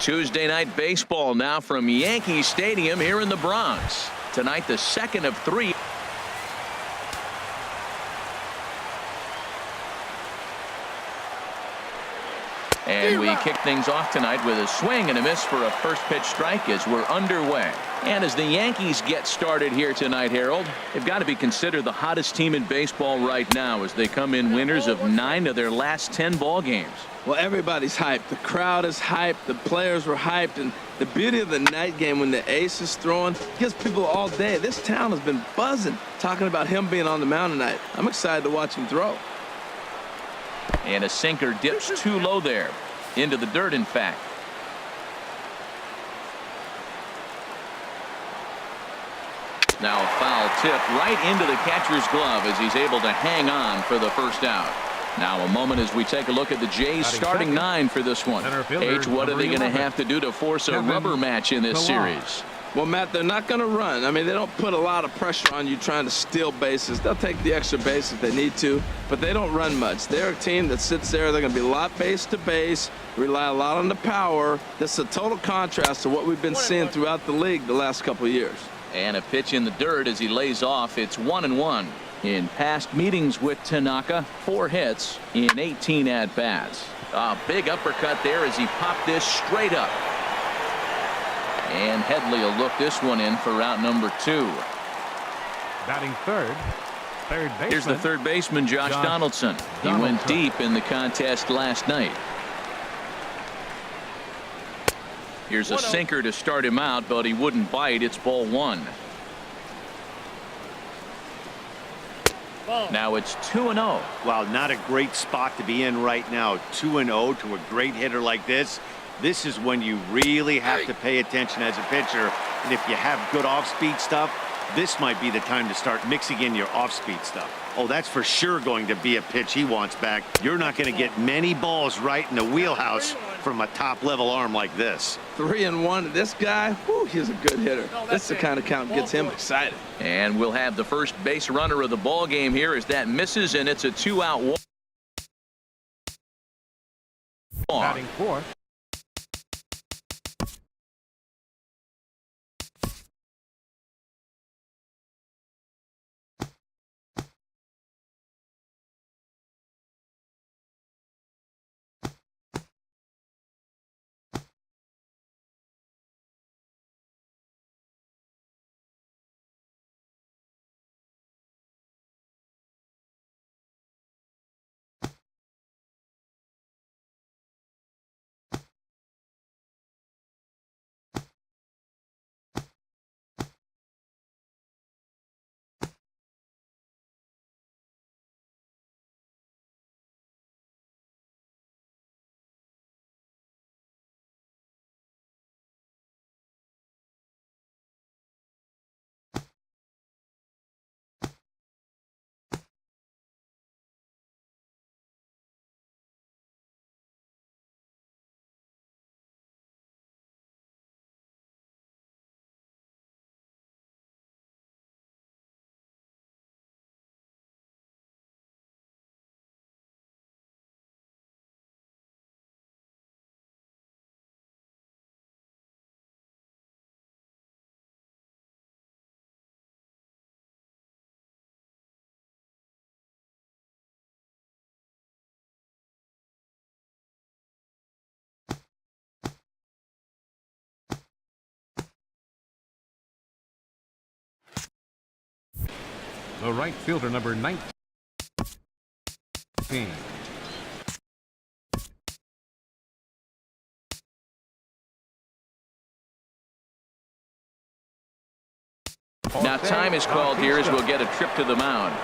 Tuesday night baseball now from Yankee Stadium here in the Bronx. Tonight, the second of three. And we kick things off tonight with a swing and a miss for a first pitch strike as we're underway. And as the Yankees get started here tonight, Harold, they've got to be considered the hottest team in baseball right now as they come in winners of 9 of their last 10 ball games. Well, everybody's hyped. The crowd is hyped. The players were hyped. And the beauty of the night game when the ace is throwing gives people all day. This town has been buzzing talking about him being on the mound tonight. I'm excited to watch him throw. And a sinker dips too low there. Into the dirt, in fact. Now a foul tip right into the catcher's glove as he's able to hang on for the first out. Now a moment as we take a look at the Jays starting 9 for this one. H, what are they going to have to do to force a rubber match in this series? Well, Matt, they're not going to run. I mean, they don't put a lot of pressure on you trying to steal bases. They'll take the extra base if they need to, but they don't run much. They're a team that sits there. They're going to be a lot base to base, rely a lot on the power. This is a total contrast to what we've been seeing throughout the league the last couple of years. And a pitch in the dirt as he lays off. It's 1-1. In past meetings with Tanaka, 4 hits in 18 at-bats. A big uppercut there as he popped this straight up. And Headley will look this one in for route number 2. Batting third baseman. Here's the third baseman, Josh Donaldson. He went deep in the contest last night. Here's a sinker to start him out, but he wouldn't bite. It's ball 1. Now it's 2-0. Wow, not a great spot to be in right now. 2-0 to a great hitter like this. This is when you really have to pay attention as a pitcher. And if you have good off-speed stuff, this might be the time to start mixing in your off-speed stuff. Oh, that's for sure going to be a pitch he wants back. You're not going to get many balls right in the wheelhouse from a top-level arm like this. 3-1. This guy, whew, he's a good hitter. This is the kind of count that gets him excited. And we'll have the first base runner of the ball game here as that misses, and it's a 2-out walk. Batting fourth. The right fielder, number 19. Now time is called here as we'll get a trip to the mound.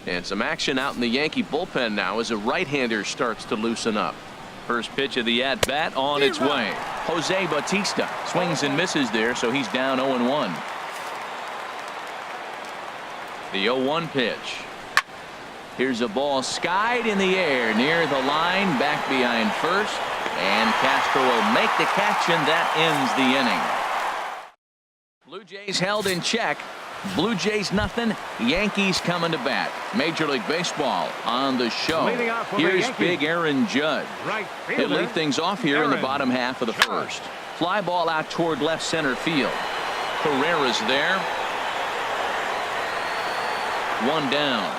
And some action out in the Yankee bullpen now as a right-hander starts to loosen up. First pitch of the at-bat on its way. Jose Bautista swings and misses there, so he's down 0-1. The 0-1 pitch. Here's a ball skied in the air near the line, back behind first, and Castro will make the catch, and that ends the inning. Blue Jays held in check. Blue Jays nothing. Yankees coming to bat. Major League Baseball on the show. Here's big Aaron Judge. He'll lead things off here in the bottom half of the first. Fly ball out toward left center field. Herrera's there. One down.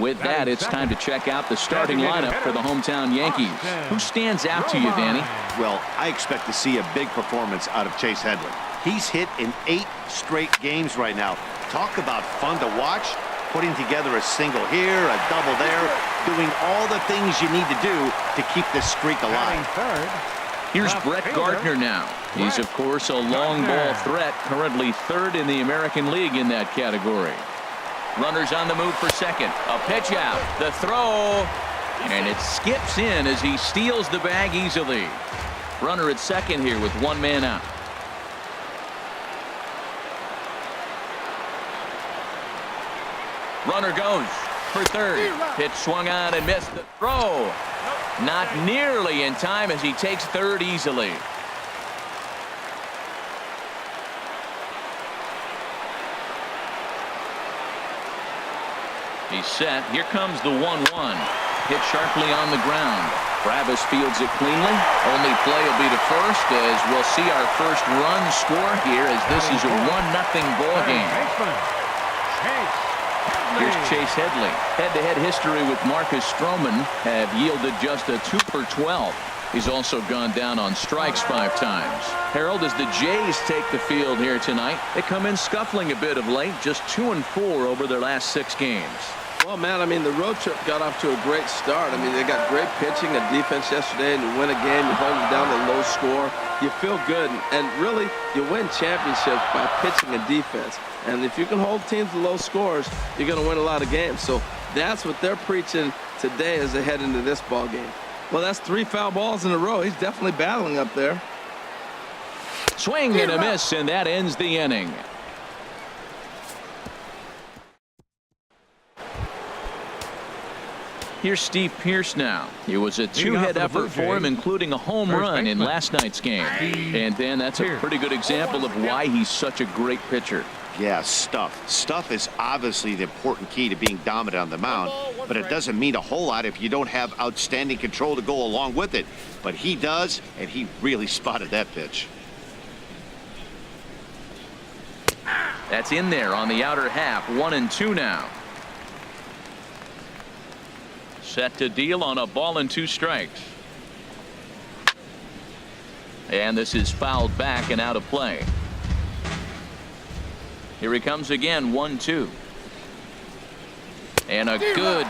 With that, it's time to check out the starting lineup for the hometown Yankees. Who stands out to you, Danny? Well, I expect to see a big performance out of Chase Headley. He's hit in 8 straight games right now. Talk about fun to watch. Putting together a single here, a double there, doing all the things you need to do to keep this streak alive. Here's Brett Gardner now. He's, of course, a long ball threat, currently 3rd in the American League in that category. Runners on the move for second. A pitch out. The throw. And it skips in as he steals the bag easily. Runner at second here with 1 man out. Runner goes for third. Pitch swung on and missed the throw. Not nearly in time as he takes third easily. He's set. Here comes the 1-1. Hit sharply on the ground. Travis fields it cleanly. Only play will be to first as we'll see our first run score here as this is a 1-0 ball game. Here's Chase Headley. Head-to-head history with Marcus Stroman have yielded just a 2 for 12. He's also gone down on strikes 5 times. Harold, as the Jays take the field here tonight, they come in scuffling a bit of late, just 2-4 over their last 6 games. Well, man, I mean, the road trip got off to a great start. I mean, they got great pitching and defense yesterday, and you win a game, you hold it down to low score. You feel good, and really, you win championships by pitching and defense. And if you can hold teams to low scores, you're going to win a lot of games. So that's what they're preaching today as they head into this ball game. Well, that's 3 foul balls in a row. He's definitely battling up there. Swing and a miss, and that ends the inning. Here's Steve Pearce now. It was a 2-hit effort for him, including a home run in last night's game. And then that's a pretty good example of why he's such a great pitcher. Yeah, stuff. Stuff is obviously the important key to being dominant on the mound, but it doesn't mean a whole lot if you don't have outstanding control to go along with it. But he does, and he really spotted that pitch. That's in there on the outer half. 1-2 now. Set to deal on a ball and 2 strikes. And this is fouled back and out of play. Here he comes again. 1-2. And a good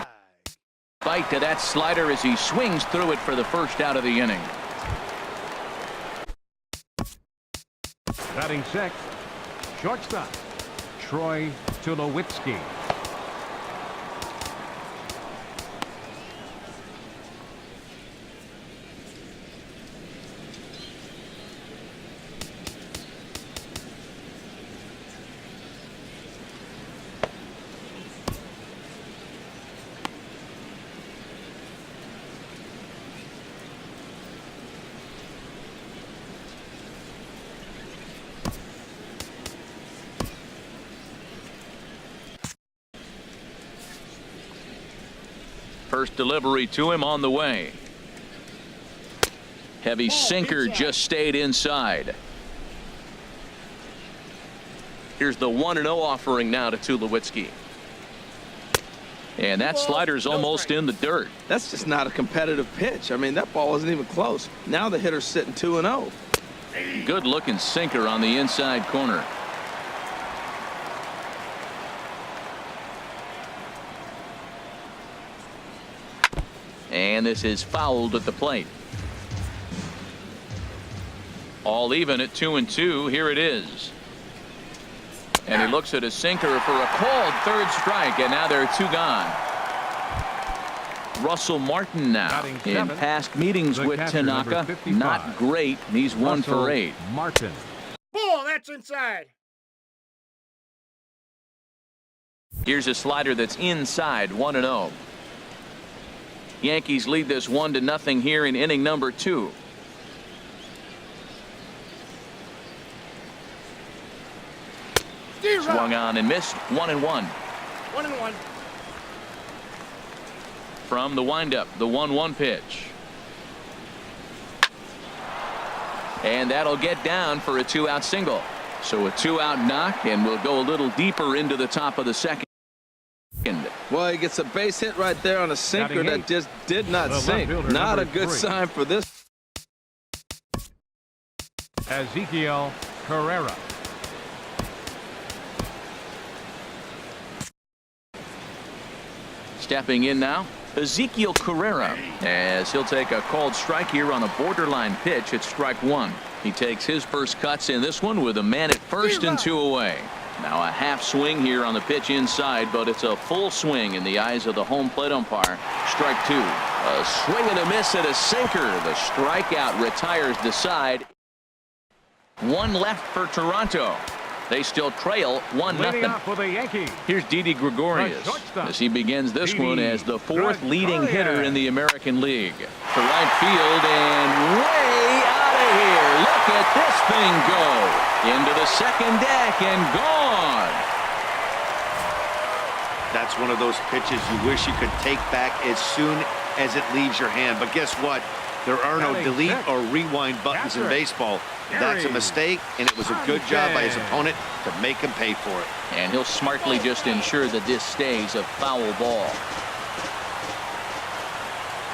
bite to that slider as he swings through it for the first out of the inning. Batting 6th, shortstop, Troy Tulowitzki. First delivery to him on the way. Heavy sinker just stayed inside. Here's the 1-0 offering now to Tulowitzki. And that slider's almost in the dirt. That's just not a competitive pitch. I mean, that ball wasn't even close. Now the hitter's sitting 2-0. Good looking sinker on the inside corner. And this is fouled at the plate. All even at 2-2. Here it is. And he looks at a sinker for a called third strike, and now there are 2 gone. Russell Martin now in past meetings with Tanaka. Not great. He's 1 for 8. Martin. Ball, that's inside. Here's a slider that's inside, 1-0. Yankees lead this 1-0 here in inning number 2. Swung on and missed. 1-1. 1-1. From the windup, the 1-1 pitch. And that'll get down for a 2-out single. So a 2-out knock, and we'll go a little deeper into the top of the second. Well, he gets a base hit right there on a sinker that just did not sink. Not a good sign for this. Ezekiel Carrera. Stepping in now, Ezekiel Carrera, as he'll take a called strike here on a borderline pitch at strike 1. He takes his first cuts in this one with a man at first and 2 away. Now a half swing here on the pitch inside, but it's a full swing in the eyes of the home plate umpire. Strike 2. A swing and a miss at a sinker. The strikeout retires the side. 1 left for Toronto. They still trail 1-0. Here's Didi Gregorius as he begins this one as the 4th leading hitter in the American League. To right field and way out of here. Look at this thing go into the second deck and gone. That's one of those pitches you wish you could take back as soon as it leaves your hand. But guess what? There are no delete or rewind buttons in baseball. That's a mistake, and it was a good job by his opponent to make him pay for it. And he'll smartly just ensure that this stays a foul ball.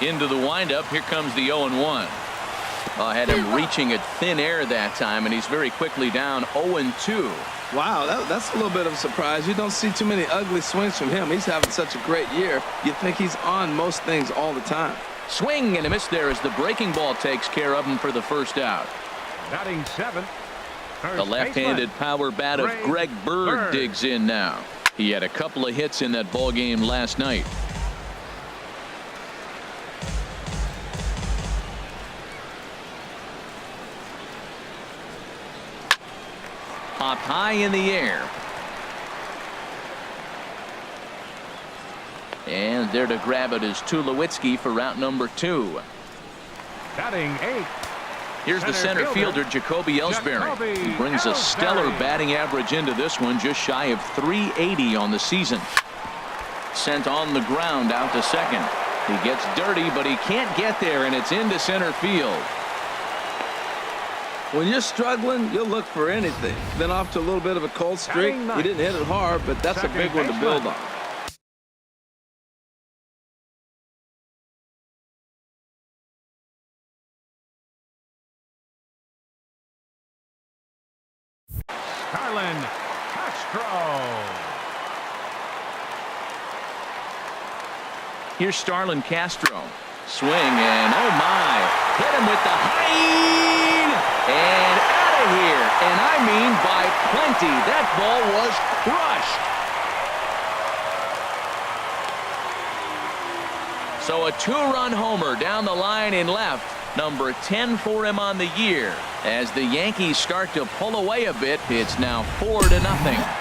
Into the windup. Here comes the 0-1. Had him reaching at thin air that time, and he's very quickly down 0-2. Wow, that's a little bit of a surprise. You don't see too many ugly swings from him. He's having such a great year. You think he's on most things all the time. Swing and a miss there as the breaking ball takes care of him for the first out. Batting 7th. The left-handed power bat of Greg Bird digs in now. He had a couple of hits in that ball game last night. Popped high in the air. And there to grab it is Tulowitzki for route number 2. Batting 8. Here's the center fielder, Jacoby Ellsbury. He brings a stellar batting average into this one, just shy of 380 on the season. Sent on the ground out to second. He gets dirty, but he can't get there, and it's into center field. When you're struggling, you'll look for anything. Been off to a little bit of a cold streak. He didn't hit it hard, but that's a big one to build on. Here's Starlin Castro. Swing and oh my. Hit him with the high and out of here. And I mean by plenty. That ball was crushed. So a 2-run homer down the line in left. Number 10 for him on the year. As the Yankees start to pull away a bit, it's now 4-0.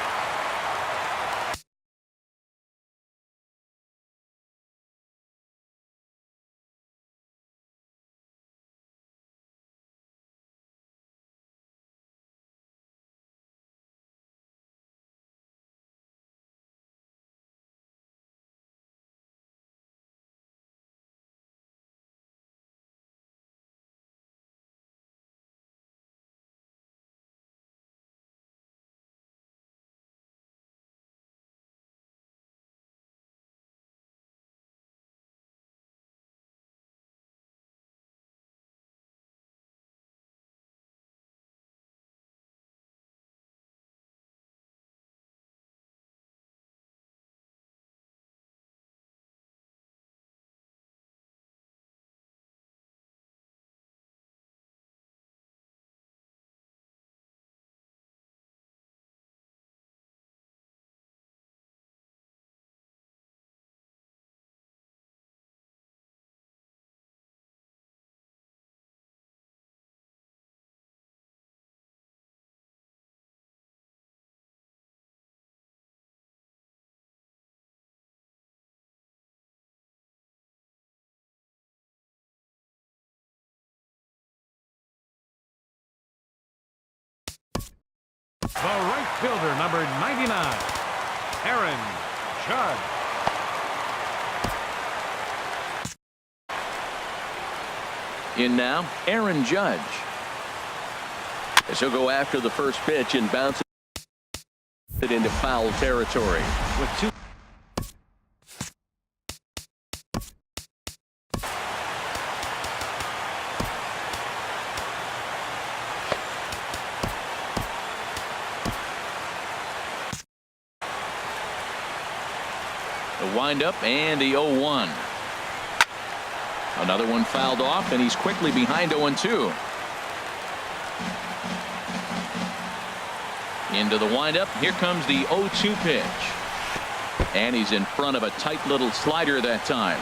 Judge. In now, Aaron Judge. As he'll go after the first pitch and bounce it into foul territory. With two. The windup and the 0-1. Another one fouled off, and he's quickly behind 0-2. Into the windup. Here comes the 0-2 pitch. And he's in front of a tight little slider that time.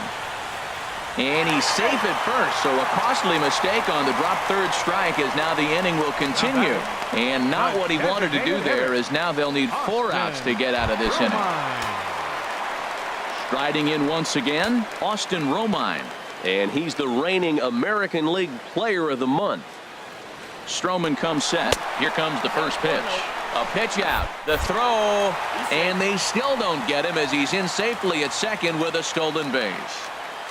And he's safe at first, so a costly mistake on the drop third strike as now the inning will continue. And not what he wanted to do there, as now they'll need 4 outs to get out of this inning. Striding in once again, Austin Romine. And he's the reigning American League Player of the Month. Stroman comes set. Here comes the first pitch. A pitch out. The throw. And they still don't get him as he's in safely at second with a stolen base.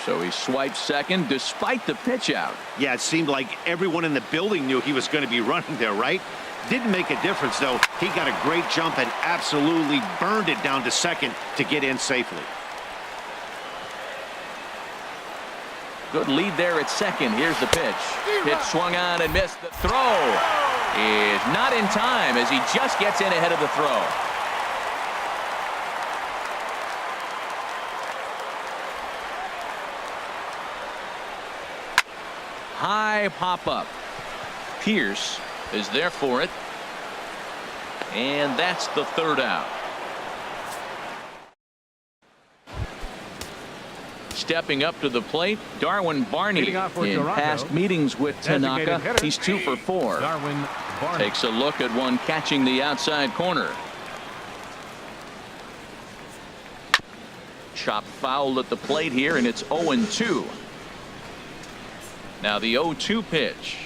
So he swipes second despite the pitch out. Yeah, it seemed like everyone in the building knew he was going to be running there, right? Didn't make a difference, though. He got a great jump and absolutely burned it down to second to get in safely. Good lead there at second. Here's the pitch. Pitch swung on and missed. The throw is not in time as he just gets in ahead of the throw. High pop up. Pierce is there for it. And that's the third out. Stepping up to the plate, Darwin Barney. In past meetings with Tanaka, he's 2 for 4. Darwin Barney Takes a look at one catching the outside corner. Chop foul at the plate here, and it's 0-2. Now the 0-2 pitch.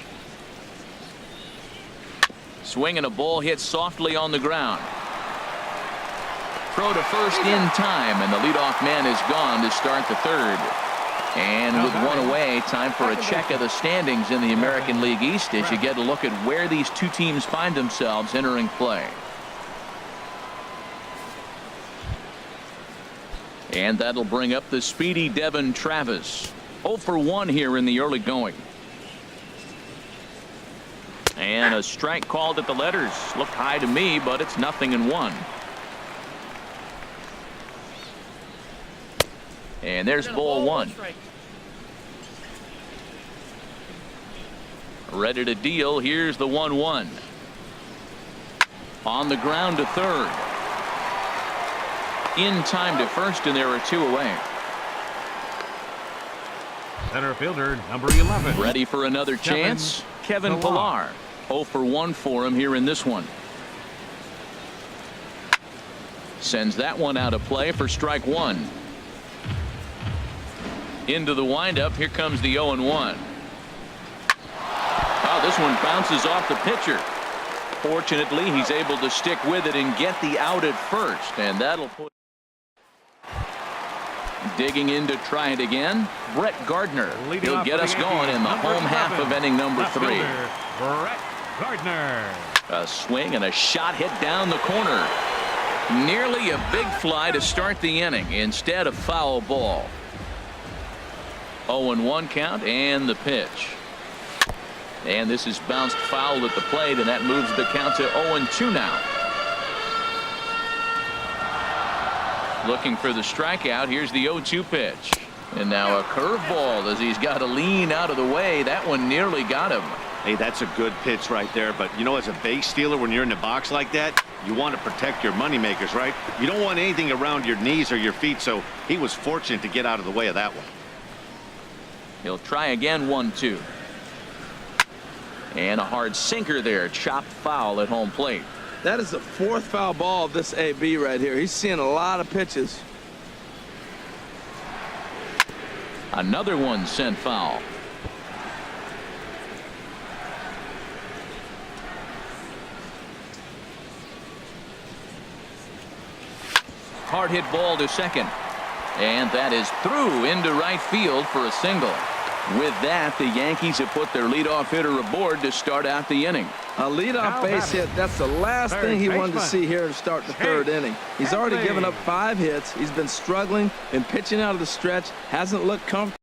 Swinging a ball hit softly on the ground. Throw to first in time, and the leadoff man is gone to start the third. And with one away, time for a check of the standings in the American League East as you get a look at where these two teams find themselves entering play. And that'll bring up the speedy Devin Travis. 0 for 1 here in the early going. And a strike called at the letters. Looked high to me, but it's 0-1. And there's ball 1. Ready to deal. Here's the 1-1. On the ground to third. In time to first, and there are 2 away. Center fielder number 11. Ready for another chance. Kevin Pillar. 0 for 1 for him here in this one. Sends that one out of play for strike 1. Into the windup. Here comes the 0-1. Oh, this one bounces off the pitcher. Fortunately, he's able to stick with it and get the out at first, and that'll put. Digging in to try it again, Brett Gardner. He'll get us going in the home half of inning number 3. Brett Gardner. A swing and a shot hit down the corner. Nearly a big fly to start the inning instead of foul ball. 0-1 count and the pitch. And this is bounced foul at the plate, and that moves the count to 0-2 now. Looking for the strikeout. Here's the 0-2 pitch. And now a curveball as he's got to lean out of the way. That one nearly got him. Hey, that's a good pitch right there. But, you know, as a base stealer, when you're in the box like that, you want to protect your moneymakers, right? You don't want anything around your knees or your feet, so he was fortunate to get out of the way of that one. He'll try again. 1-2. And a hard sinker there. Chopped foul at home plate. That is the 4th foul ball of this AB right here. He's seeing a lot of pitches. Another one sent foul. hard hit ball to second. And that is through into right field for a single. With that, the Yankees have put their leadoff hitter aboard to start out the inning. A leadoff base hit, that's the last thing he wanted to see here to start the third inning. He's already given up 5 hits. He's been struggling and pitching out of the stretch. Hasn't looked comfortable.